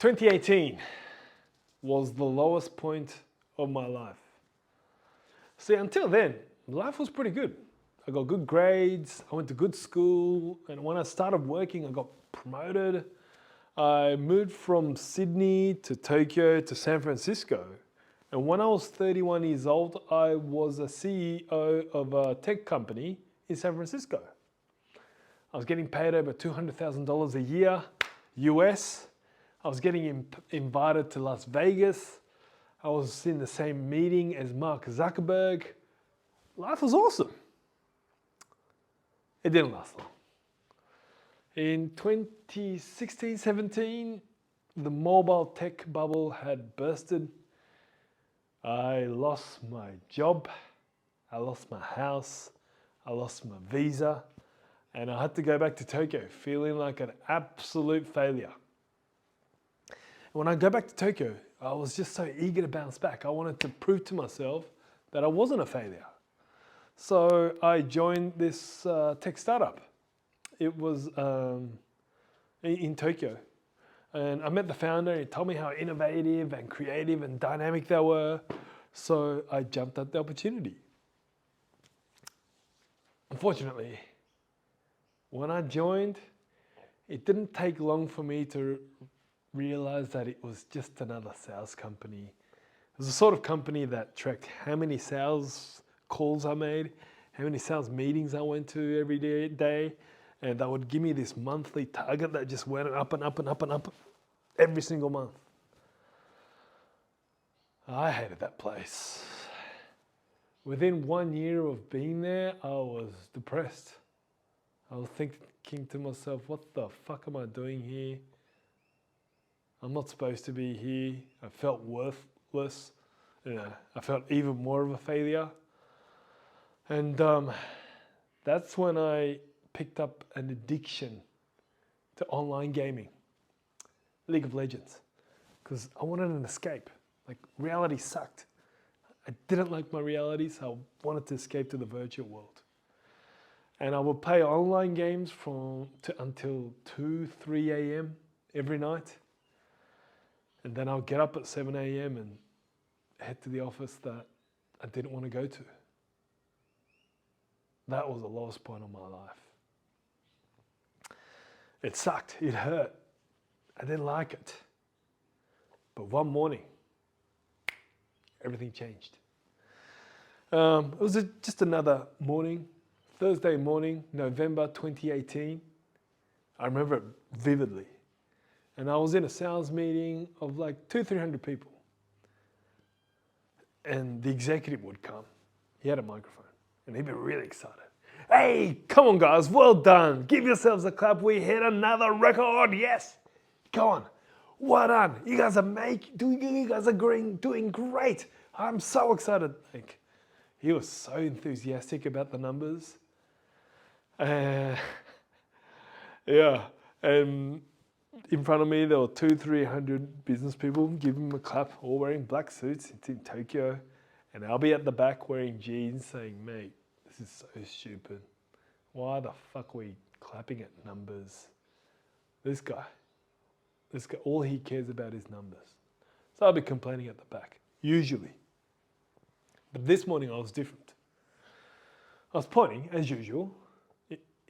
2018 was the lowest point of my life. See, until then, life was pretty good. I got good grades, I went to good school, and when I started working, I got promoted. I moved from Sydney to Tokyo to San Francisco. And when I was 31 years old, I was a CEO of a tech company in San Francisco. I was getting paid over $200,000 a year, US. I was getting invited to Las Vegas. I was in the same meeting as Mark Zuckerberg. Life was awesome. It didn't last long. In 2016, 17, the mobile tech bubble had bursted. I lost my job, I lost my house, I lost my visa, and I had to go back to Tokyo feeling like an absolute failure. When I go back to Tokyo, I was just so eager to bounce back. I wanted to prove to myself that I wasn't a failure. So I joined this tech startup. It was in Tokyo. And I met the founder, and he told me how innovative and creative and dynamic they were. So I jumped at the opportunity. Unfortunately, when I joined, it didn't take long for me to realize that it was just another sales company. It was the sort of company that tracked how many sales calls I made, how many sales meetings I went to every day, and that would give me this monthly target that just went up and up and up and up every single month. I hated that place. Within 1 year of being there, I was depressed. I was thinking to myself, what the fuck am I doing here? I'm not supposed to be here. I felt worthless. I felt even more of a failure. And that's when I picked up an addiction to online gaming, League of Legends, because I wanted an escape. Like, reality sucked. I didn't like my reality, so I wanted to escape to the virtual world. And I would play online games until 2, 3 a.m. every night. And then I'll get up at 7 a.m. and head to the office that I didn't want to go to. That was the lowest point of my life. It sucked, it hurt. I didn't like it. But one morning, everything changed. It was just another morning, Thursday morning, November 2018. I remember it vividly. And I was in a sales meeting of like 200-300 people. And the executive would come. He had a microphone and he'd be really excited. Hey, come on guys, well done. Give yourselves a clap. We hit another record. Yes. Go on. Well done. You guys are doing great. I'm so excited. Like, he was so enthusiastic about the numbers. Yeah. And in front of me, there were 200-300 business people giving him a clap, all wearing black suits. It's in Tokyo. And I'll be at the back wearing jeans saying, mate, this is so stupid. Why the fuck are we clapping at numbers? This guy, all he cares about is numbers. So I'll be complaining at the back, usually. But this morning I was different. I was pointing, as usual,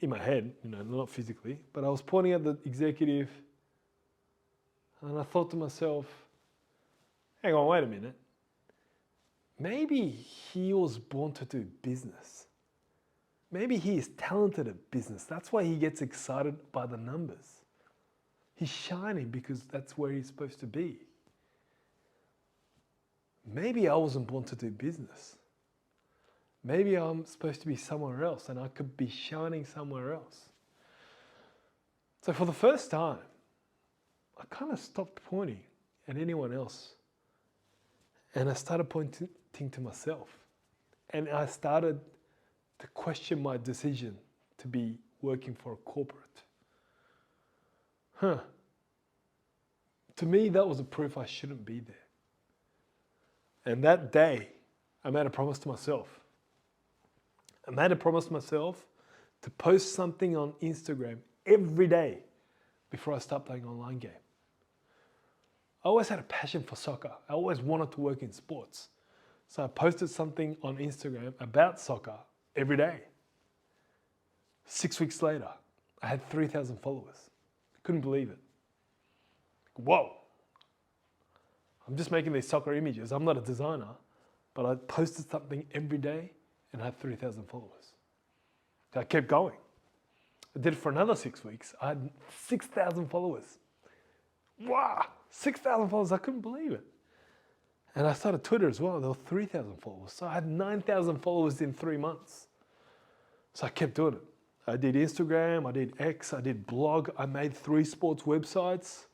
in my head, not physically, but I was pointing at the executive and I thought to myself, hang on, wait a minute. Maybe he was born to do business. Maybe he is talented at business. That's why he gets excited by the numbers. He's shining because that's where he's supposed to be. Maybe I wasn't born to do business. Maybe I'm supposed to be somewhere else and I could be shining somewhere else. So for the first time, I kind of stopped pointing at anyone else and I started pointing to myself. And I started to question my decision to be working for a corporate. To me, that was a proof I shouldn't be there. And that day, I made a promise to myself. I made a promise to myself to post something on Instagram every day before I start playing online game. I always had a passion for soccer. I always wanted to work in sports. So I posted something on Instagram about soccer every day. 6 weeks later, I had 3,000 followers. Couldn't believe it. Whoa. I'm just making these soccer images. I'm not a designer, but I posted something every day and I had 3,000 followers. So I kept going. I did it for another 6 weeks. I had 6,000 followers. Wow, 6,000 followers. I couldn't believe it. And I started Twitter as well. There were 3,000 followers. So I had 9,000 followers in 3 months. So I kept doing it. I did Instagram, I did X, I did blog. I made 3 sports websites.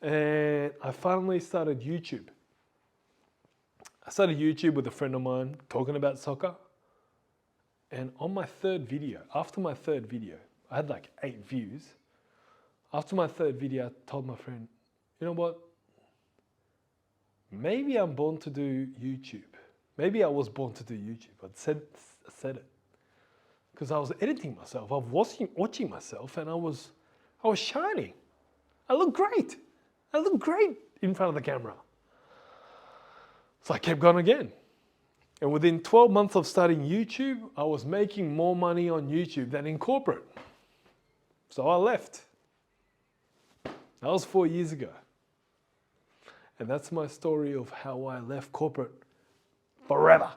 And I finally started YouTube. I started YouTube with a friend of mine talking about soccer. And on my 3rd video, after my 3rd video, I had like 8 views. After my 3rd video, I told my friend, you know what? Maybe I'm born to do YouTube. Maybe I was born to do YouTube. I said it. Because I was editing myself. I was watching myself and I was shining. I looked great. I looked great in front of the camera. So I kept going again. And within 12 months of starting YouTube, I was making more money on YouTube than in corporate. So I left. That was 4 years ago. And that's my story of how I left corporate forever.